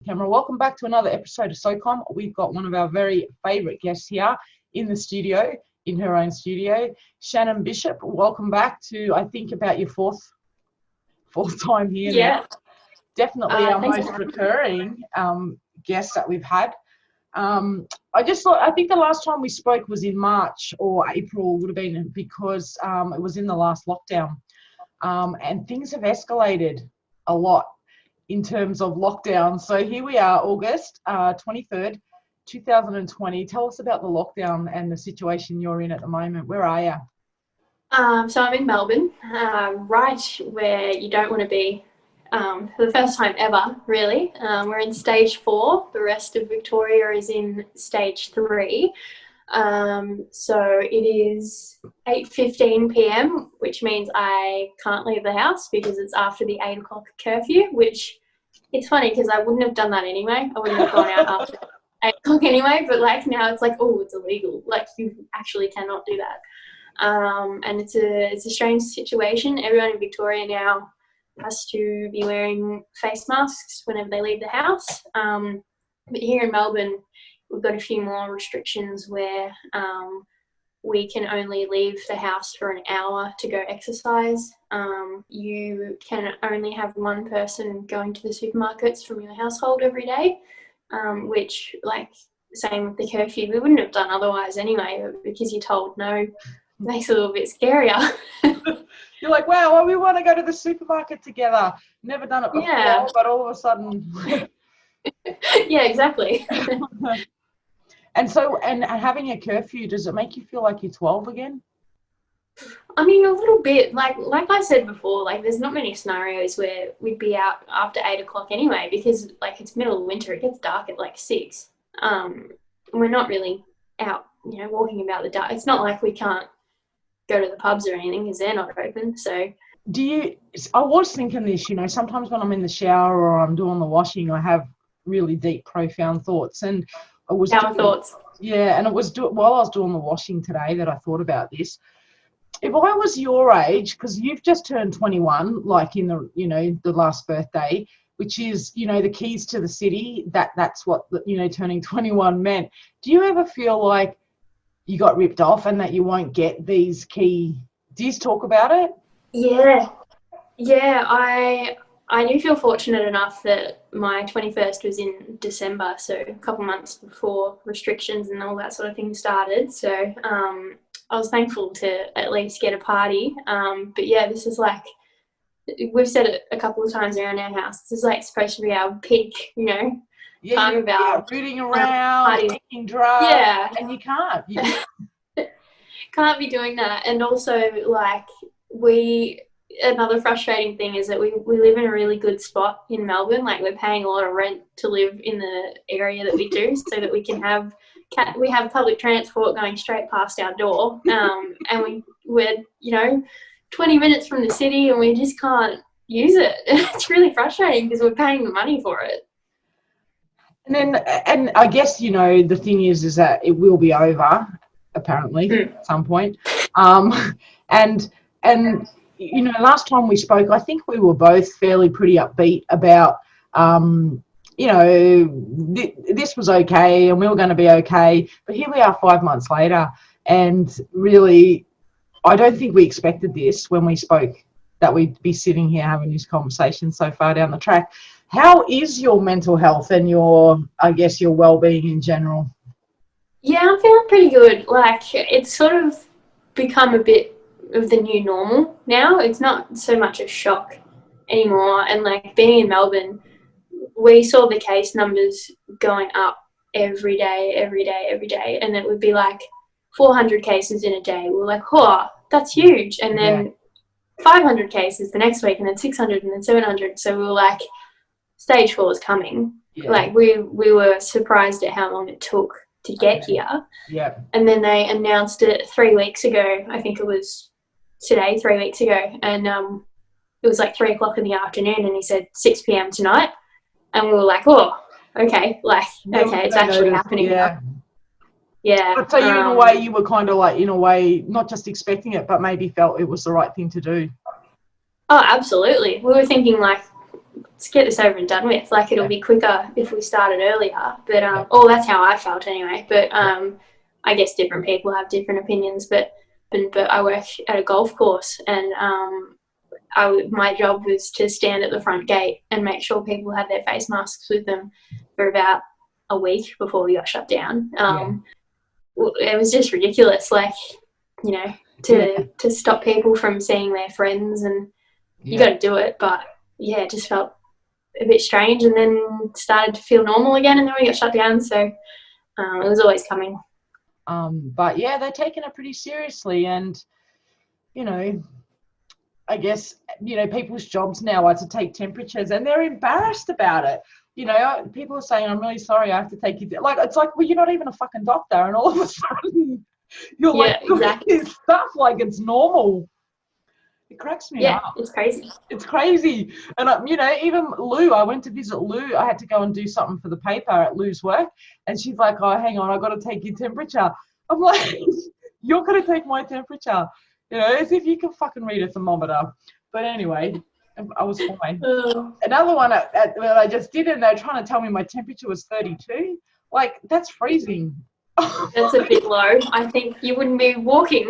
camera. Welcome back to another episode of SOCOM. We've got one of our very favourite guests here in the studio, in her own studio, Shannon Bishop. Welcome back to, I think, about your fourth time here now. Definitely our most recurring guest that we've had. I think the last time we spoke was in March or April, would have been, because it was in the last lockdown. And things have escalated a lot in terms of lockdown. So here we are, August 23rd, 2020. Tell us about the lockdown and the situation you're in at the moment. Where are you? So I'm in Melbourne, right where you don't want to be for the first time ever, really. We're in stage 4. The rest of Victoria is in stage 3. So it is 8:15 p.m, which means I can't leave the house because it's after the 8 o'clock curfew, which it's funny because I wouldn't have done that anyway. I wouldn't have gone out after 8 o'clock anyway, but like now it's like, oh, it's illegal. Like you actually cannot do that. And it's a strange situation. Everyone in Victoria now has to be wearing face masks whenever they leave the house. But here in Melbourne, we've got a few more restrictions where we can only leave the house for an hour to go exercise. You can only have one person going to the supermarkets from your household every day, which, like, same with the curfew, we wouldn't have done otherwise anyway, but because you're told no, makes it a little bit scarier. You're like, wow, well, we want to go to the supermarket together. Never done it before, but all of a sudden. Yeah, exactly. And so, and having a curfew, does it make you feel like you're 12 again? I mean, a little bit. Like I said before, like there's not many scenarios where we'd be out after 8 o'clock anyway, because like it's middle of winter, it gets dark at like 6. We're not really out, walking about the dark. It's not like we can't go to the pubs or anything because they're not open. So I was thinking this, sometimes when I'm in the shower or I'm doing the washing, I have really deep, profound thoughts. And I was thoughts. Yeah, and it was while I was doing the washing today that I thought about this. If I was your age, because you've just turned 21, like in the the last birthday, which is the keys to the city. That's what turning 21 meant. Do you ever feel like you got ripped off and that you won't get these key? Do you talk about it? Yeah. I do feel fortunate enough that my 21st was in December, so a couple months before restrictions and all that sort of thing started. So I was thankful to at least get a party. But yeah, this is like, we've said it a couple of times around our house, this is like supposed to be our peak, time of our rooting around, taking drugs, and you can't. Can't be doing that. And also, like, another frustrating thing is that we live in a really good spot in Melbourne. Like, we're paying a lot of rent to live in the area that we do, so that we can have public transport going straight past our door, and we're 20 minutes from the city and we just can't use it. It's really frustrating because we're paying the money for it. And I guess the thing is that it will be over apparently at some point. And last time we spoke, I think we were both fairly pretty upbeat about this was okay and we were going to be okay. But here we are 5 months later, and really, I don't think we expected this when we spoke, that we'd be sitting here having this conversation so far down the track. How is your mental health and your well-being in general? Yeah, I'm feeling pretty good. Like, it's sort of become a bit of the new normal now. It's not so much a shock anymore. And like being in Melbourne, we saw the case numbers going up every day. And it would be like 400 cases in a day. We were like, oh, that's huge. And then 500 cases the next week, and then 600, and then 700. So we were like, stage 4 is coming. Yeah. Like we were surprised at how long it took to get here. Yeah. And then they announced it 3 weeks ago. I think it was today, 3 weeks ago. And it was like 3 o'clock in the afternoon, and he said 6 p.m. tonight. And we were like, oh, okay. Like, okay, it's actually happening. Yeah. Yeah. But so you were kind of like, not just expecting it, but maybe felt it was the right thing to do. Oh, absolutely. We were thinking like, let's get this over and done with. Like, it'll be quicker if we started earlier. But that's how I felt anyway. But I guess different people have different opinions. But I work at a golf course, and my job was to stand at the front gate and make sure people had their face masks with them for about a week before we got shut down. It was just ridiculous, like, you know, to stop people from seeing their friends, and you got to do it. But yeah, it just felt a bit strange, and then started to feel normal again, and then we got shut down. So it was always coming. But yeah, they're taking it pretty seriously, and you know, I guess, you know, people's jobs now are to take temperatures, and they're embarrassed about it. You know, people are saying, "I'm really sorry, I have to take you." Like, it's like, well, you're not even a fucking doctor, and all of a sudden you're like doing this stuff like it's normal. It cracks me up. Yeah, it's crazy. It's crazy. And, you know, even Lou, I went to visit Lou. I had to go and do something for the paper at Lou's work. And she's like, oh, hang on, I've got to take your temperature. I'm like, you're going to take my temperature? You know, as if you can fucking read a thermometer. But anyway, I was fine. Another one that I just did, and they're trying to tell me my temperature was 32. Like, that's freezing. That's a bit low. I think you wouldn't be walking.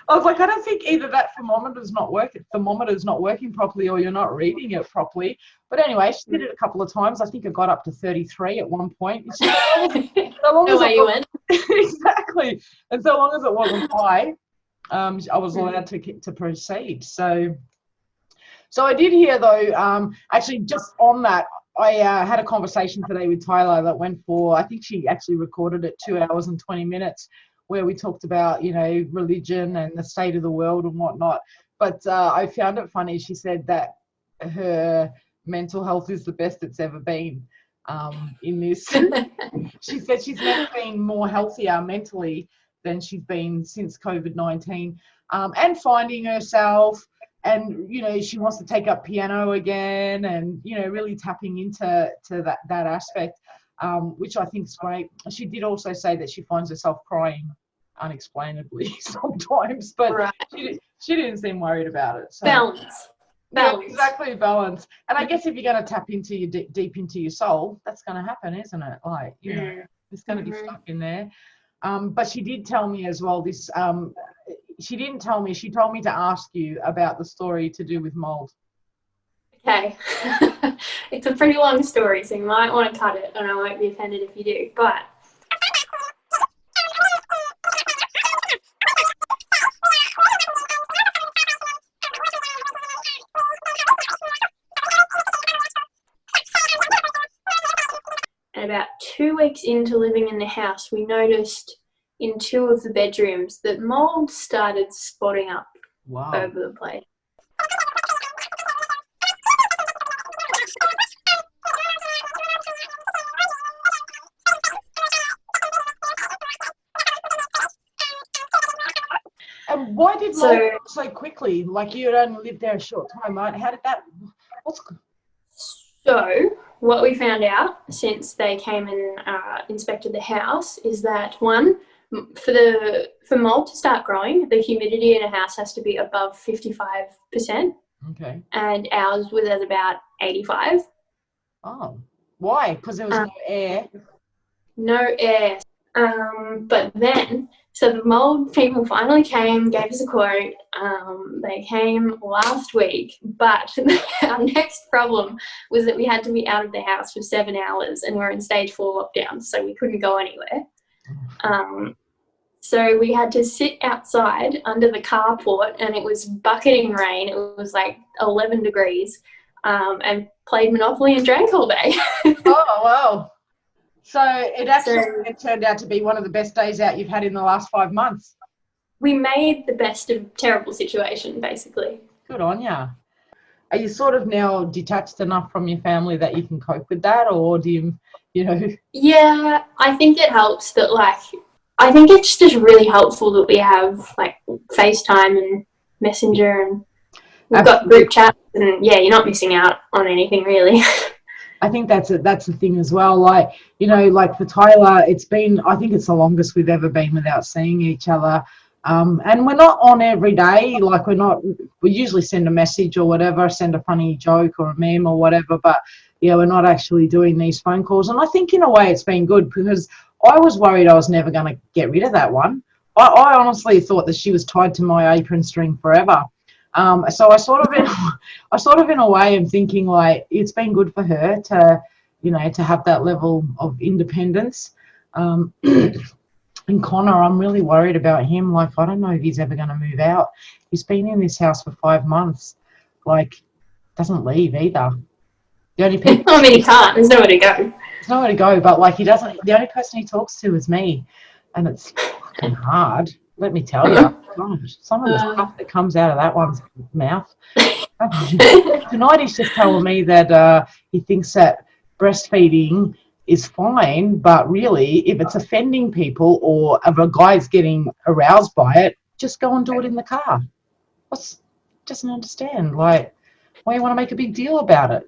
I was like, I don't think either that thermometer's not working properly, or you're not reading it properly. But anyway, she did it a couple of times. I think it got up to 33 at one point. No way you went. Exactly. And so long as it wasn't high, I was allowed to proceed. So I did hear, though, actually just on that, I had a conversation today with Tyler that went for, I think she actually recorded it 2 hours and 20 minutes, where we talked about, you know, religion and the state of the world and whatnot. But I found it funny. She said that her mental health is the best it's ever been in this. She said she's never been more healthier mentally than she's been since COVID-19, and finding herself. And, you know, she wants to take up piano again, and, you know, really tapping into that aspect, which I think is great. She did also say that she finds herself crying unexplainably sometimes, but she didn't seem worried about it. So. Balance. Yeah, exactly, balance. And I guess if you're going to tap into your deep into your soul, that's going to happen, isn't it? Like, you know, it's going to be stuck in there. But she did tell me as well this. She didn't tell me. She told me to ask you about the story to do with mold. Okay. It's a pretty long story, so you might want to cut it, and I won't be offended if you do. But about 2 weeks into living in the house, we noticed in 2 of the bedrooms that mold started spotting up over the place. And why did mold so quickly? Like, you had only lived there a short time, right? How did that? So what we found out since they came and inspected the house is that, one, for mold to start growing, the humidity in a house has to be above 55%. Okay. And ours was at about 85. Oh, why? Because there was no air. No air. But then, so the mold people finally came, gave us a quote. They came last week, but our next problem was that we had to be out of the house for 7 hours, and we're in stage 4 lockdown, so we couldn't go anywhere. So we had to sit outside under the carport, and it was bucketing rain. It was like 11 degrees, and played Monopoly and drank all day. Oh, wow. So it turned out to be one of the best days out you've had in the last 5 months. We made the best of a terrible situation, basically. Good on ya. Are you sort of now detached enough from your family that you can cope with that, or do you know? Yeah, I think it helps that, like, I think it's just really helpful that we have, like, FaceTime and Messenger, and we've got group chats, and yeah, you're not missing out on anything really. I think that's the thing as well. Like, you know, like for Tyler, I think it's the longest we've ever been without seeing each other. And we're not on every day. Like we usually send a message or whatever, send a funny joke or a meme or whatever. But yeah, we're not actually doing these phone calls. And I think in a way it's been good because I was worried I was never going to get rid of that one. I honestly thought that she was tied to my apron string forever. So I sort of in a way am thinking like it's been good for her to, to have that level of independence. And Connor, I'm really worried about him. Like, I don't know if he's ever going to move out. He's been in this house for 5 months. Like, doesn't leave either. The only people. I mean, he can't. There's nowhere to go. There's nowhere to go. But like, he doesn't. The only person he talks to is me, and it's fucking hard. Let me tell you. Gosh, some of the stuff that comes out of that one's mouth. Tonight he's just telling me that he thinks that breastfeeding is fine, but really if it's offending people or if a guy's getting aroused by it, just go and do it in the car. Doesn't understand, like, why you want to make a big deal about it.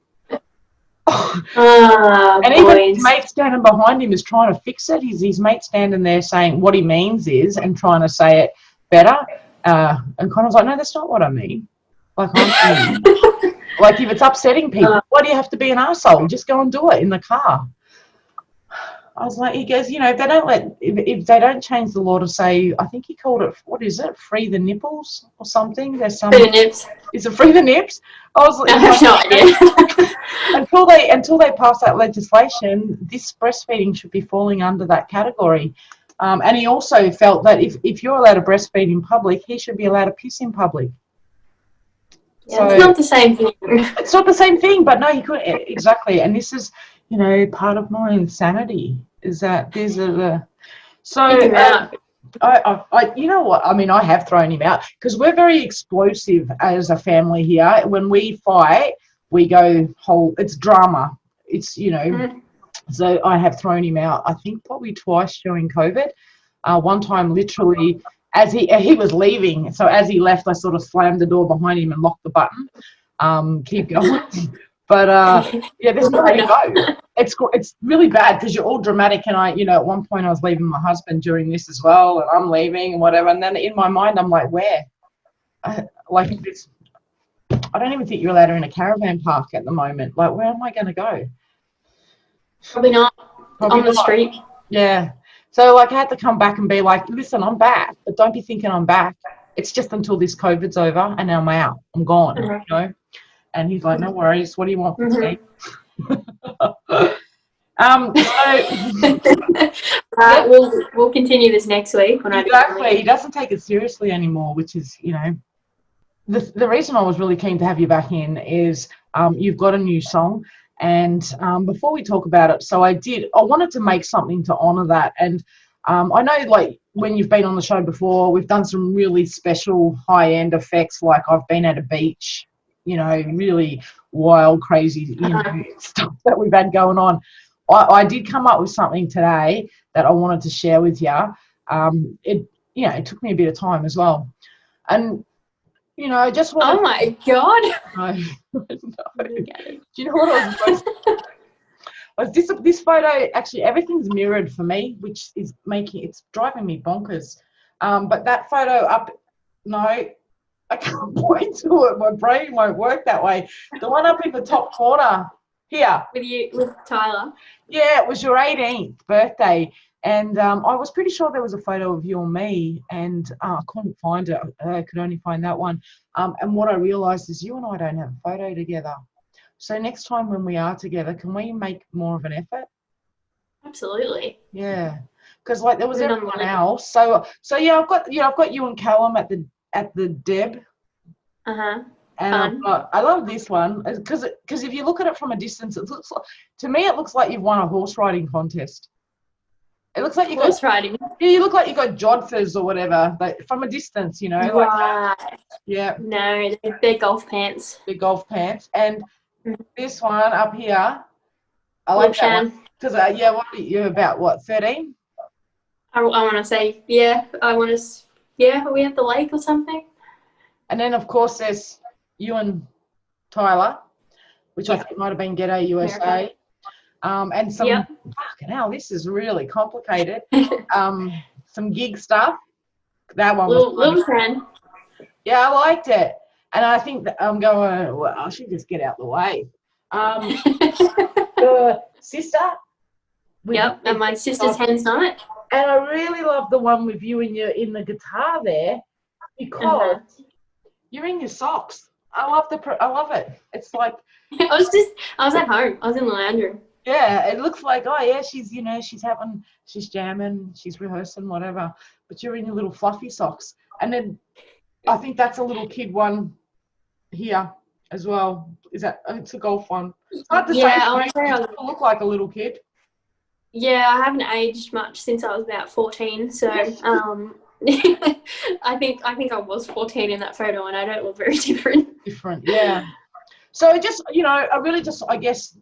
And even his mate standing behind him is trying to fix it. His mate standing there saying what he means is and trying to say it better, and Connor's like, no, that's not what I mean. Like, like if it's upsetting people, why do you have to be an arsehole? Just go and do it in the car. I was like, he goes, if they don't if they don't change the law to say, I think he called it, what is it, free the nipples or something? There's some. Free the nips. Is it free the nips? I was like, I have no idea. until they pass that legislation, this breastfeeding should be falling under that category. And he also felt that if you're allowed to breastfeed in public, he should be allowed to piss in public. Yeah, so, it's not the same thing. It's not the same thing, but no, you could exactly. And this is, part of my insanity is that these are the. So I you know what? I mean, I have thrown him out because we're very explosive as a family here. When we fight, we go whole. It's drama. It's So I have thrown him out. I think probably twice during COVID. One time, literally. As he was leaving, so as he left, I sort of slammed the door behind him and locked the button. Keep going. But there's nowhere to go. It's really bad because you're all dramatic. And at one point I was leaving my husband during this as well, and I'm leaving and whatever. And then in my mind I'm like, where? I don't even think you're allowed to in a caravan park at the moment. Like, where am I going to go? Probably not. On the street. Yeah. So, like, I had to come back and be like, listen, I'm back, but don't be thinking I'm back. It's just until this COVID's over and I'm out. I'm gone, And he's like, no worries. What do you want from me? We'll continue this next week. Exactly. He doesn't take it seriously anymore, which is, the reason I was really keen to have you back in is you've got a new song. And before we talk about it, I wanted to make something to honour that. And I know, like, when you've been on the show before, we've done some really special high-end effects, like I've been at a beach, really wild, crazy, stuff that we've had going on. I did come up with something today that I wanted to share with you. It took me a bit of time as well. And I just want. Oh my God! No. Do you know what I was supposed to? This photo, actually, everything's mirrored for me, which is it's driving me bonkers. But that photo up, no, I can't point to it. My brain won't work that way. The one up in the top corner here. With Tyler. Yeah, it was your 18th birthday. And I was pretty sure there was a photo of you and me, and I couldn't find it. I could only find that one. And what I realised is you and I don't have a photo together. So next time when we are together, can we make more of an effort? Absolutely. Yeah, because like there was everyone else. So yeah, I've got you and Callum at the Deb. And I love this one because if you look at it from a distance, it looks like, to me it looks like you've won a horse riding contest. It looks like you got horse riding. Yeah, you look like you got jodhpurs or whatever, like from a distance, Right. Like yeah. No, they're golf pants. They're golf pants, and this one up here, I like that one because what are you about? 13? I want to say are we at the lake or something? And then of course there's you and Tyler, which I think might have been G'day USA. America. And some fucking hell, this is really complicated. Some gig stuff. That one was funny. Little fan. Yeah, I liked it. And I think that I'm going, well, I should just get out the way. The sister. Yep, and my sister's hen's night. And I really love the one with you and in the guitar there, because you're in your socks. I love it. It's like I was at home. I was in the lounge room. Yeah, it looks like, oh yeah, she's jamming, she's rehearsing, whatever. But you're in your little fluffy socks. And then I think that's a little kid one here as well. It's a golf one. It's hard to say. You look like a little kid. Yeah, I haven't aged much since I was about 14. So I think I was 14 in that photo, and I don't look very different. Yeah. So just, I really just, I guess,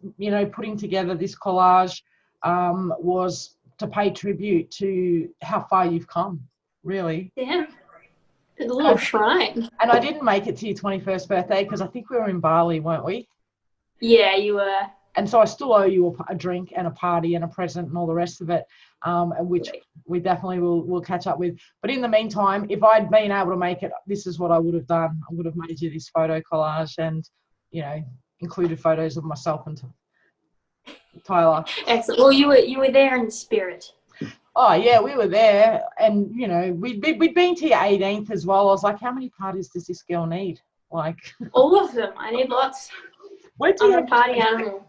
putting together this collage was to pay tribute to how far you've come, really. Yeah. A little shrine. And I didn't make it to your 21st birthday because I think we were in Bali, weren't we? Yeah, you were. And so I still owe you a drink and a party and a present and all the rest of it, which we definitely will catch up with. But in the meantime, if I'd been able to make it, this is what I would have done. I would have made you this photo collage and, included photos of myself and Tyler. Excellent. Well, you were there in spirit. Oh yeah, we were there, and we'd been to your 18th as well. I was like, how many parties does this girl need? Like all of them. I need lots. Where do you I'm a party animal.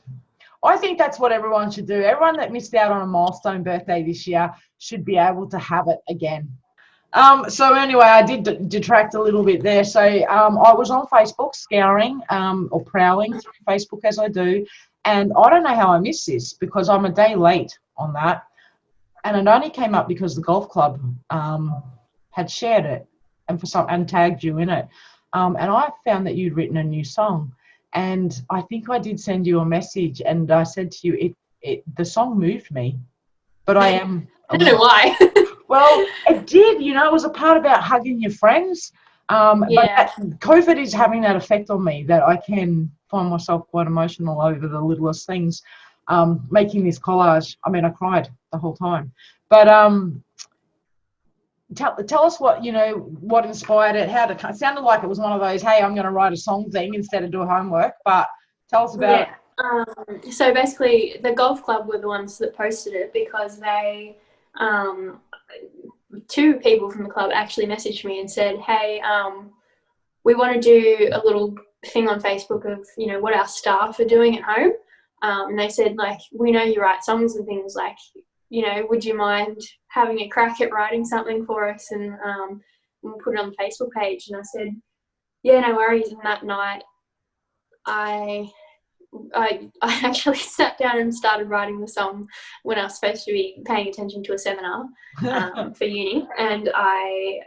I think that's what everyone should do. Everyone that missed out on a milestone birthday this year should be able to have it again. So anyway, I did detract a little bit there. So I was on Facebook scouring or prowling through Facebook as I do, and I don't know how I missed this because I'm a day late on that, and it only came up because the golf club had shared it and tagged you in it, and I found that you'd written a new song, and I think I did send you a message, and I said to you, the song moved me, but I am. I don't know why. Well, it did. It was a part about hugging your friends. But COVID is having that effect on me that I can find myself quite emotional over the littlest things. Making this collage, I mean, I cried the whole time. But tell us what inspired it. It sounded like it was one of those, hey, I'm going to write a song thing instead of do homework. But tell us about it. So basically, the golf club were the ones that posted it because they. Two people from the club actually messaged me and said, hey, we want to do a little thing on Facebook of, what our staff are doing at home. And they said, like, we know you write songs and things, like, would you mind having a crack at writing something for us and we'll put it on the Facebook page. And I said, yeah, no worries. And that night I actually sat down and started writing the song when I was supposed to be paying attention to a seminar for uni, and I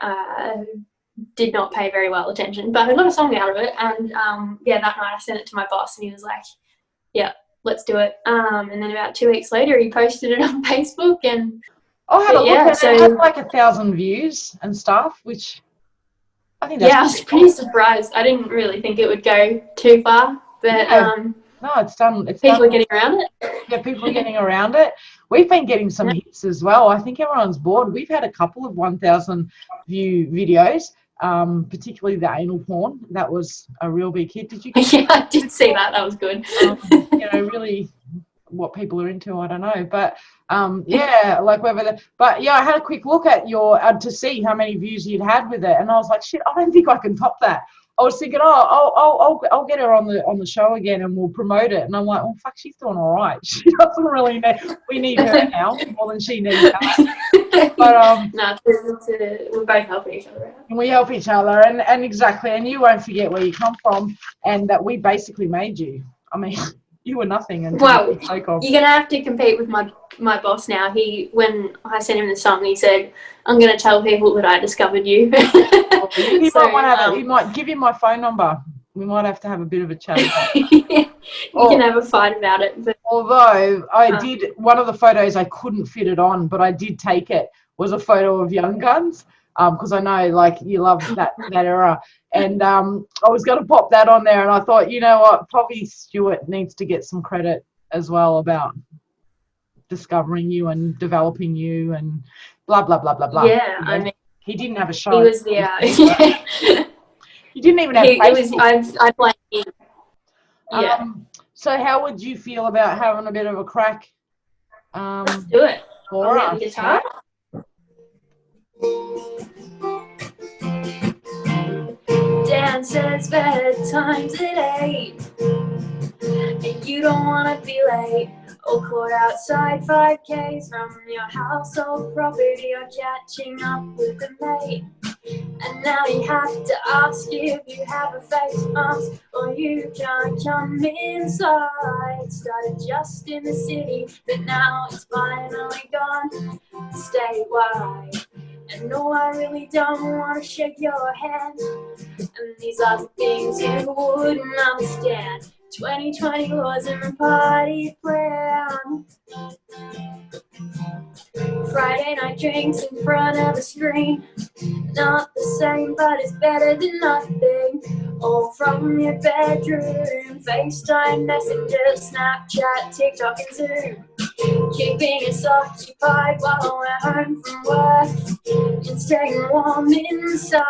did not pay very well attention, but I got a song out of it, and that night I sent it to my boss, and he was like, yeah, let's do it. And then about 2 weeks later, he posted it on Facebook, and I had a look at it. It had like 1,000 views and stuff, which I think that's I was pretty surprised. I didn't really think it would go too far, but no, it's done. People are getting around it. Yeah, people are getting around it. We've been getting some hits as well. I think everyone's bored. We've had a couple of 1,000 view videos, particularly the anal porn. That was a real big hit. Did you? Yeah, I did see that. That was good. Really what people are into, I don't know. But like whether. But yeah, I had a quick look at your to see how many views you'd had with it, and I was like, shit, I don't think I can top that. I was thinking, I'll get her on the show again and we'll promote it. And I'm like, fuck, she's doing all right. She doesn't really need. We need her now more than she needs us. But no, we're both helping each other out. And we help each other, and exactly. And you won't forget where you come from, and that we basically made you. I mean, you were nothing. And well, you're gonna have to compete with my boss now. When I sent him the song, he said, I'm gonna tell people that I discovered you. He might give you my phone number. We might have to have a bit of a chat about it. We can have a fight about it. But, although I did, one of the photos I couldn't fit it on, but I did take it, was a photo of Young Guns, because I know, like, you love that era. And I was going to pop that on there, and I thought, you know what, probably Stuart needs to get some credit as well about discovering you and developing you and blah, blah, blah, blah, blah. Yeah, I mean, He didn't have a show. He was the yeah. He didn't even have Facebook. I blame him. Yeah. So how would you feel about having a bit of a crack? Let's do it. For I'll us, get the guitar. Dan says bedtime's at 8, and you don't want to be late. Or caught outside 5Ks from your household property, or catching up with a mate. And now you have to ask if you have a face mask, or you can't come inside. Started just in the city, but now it's finally gone statewide. And no, I really don't want to shake your hand, and these are the things you wouldn't understand. 2020 wasn't a party plan. Friday night drinks in front of a screen. Not the same, but it's better than nothing. All from your bedroom. FaceTime, Messenger, Snapchat, TikTok, and Zoom. Keeping us occupied while we're home from work, and staying warm inside.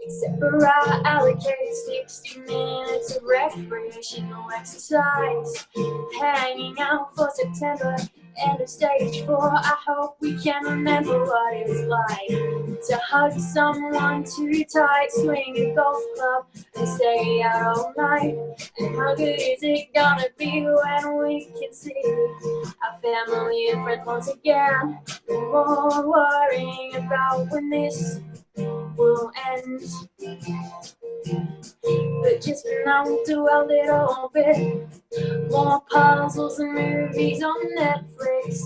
Except for I allocate 60 minutes of recreational exercise. Hanging out for September, end of stage 4. I hope we can remember what it's like to hug someone too tight, swing a golf club, and stay out all night. And how good is it gonna be when we can see our family and friends once again? No more worrying about when this will end. But just for now we'll do a little bit more puzzles and movies on Netflix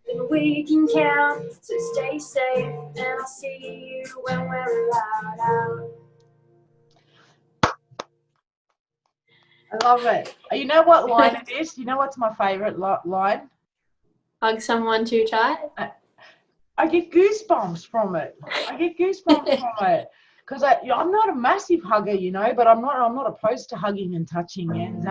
than we can count. So stay safe, and I'll see you when we're allowed out. I love it. You know what line it is? You know what's my favourite line? Hug someone too tight? I get goosebumps from it. Because I'm not a massive hugger, you know, but I'm not opposed to hugging and touching. And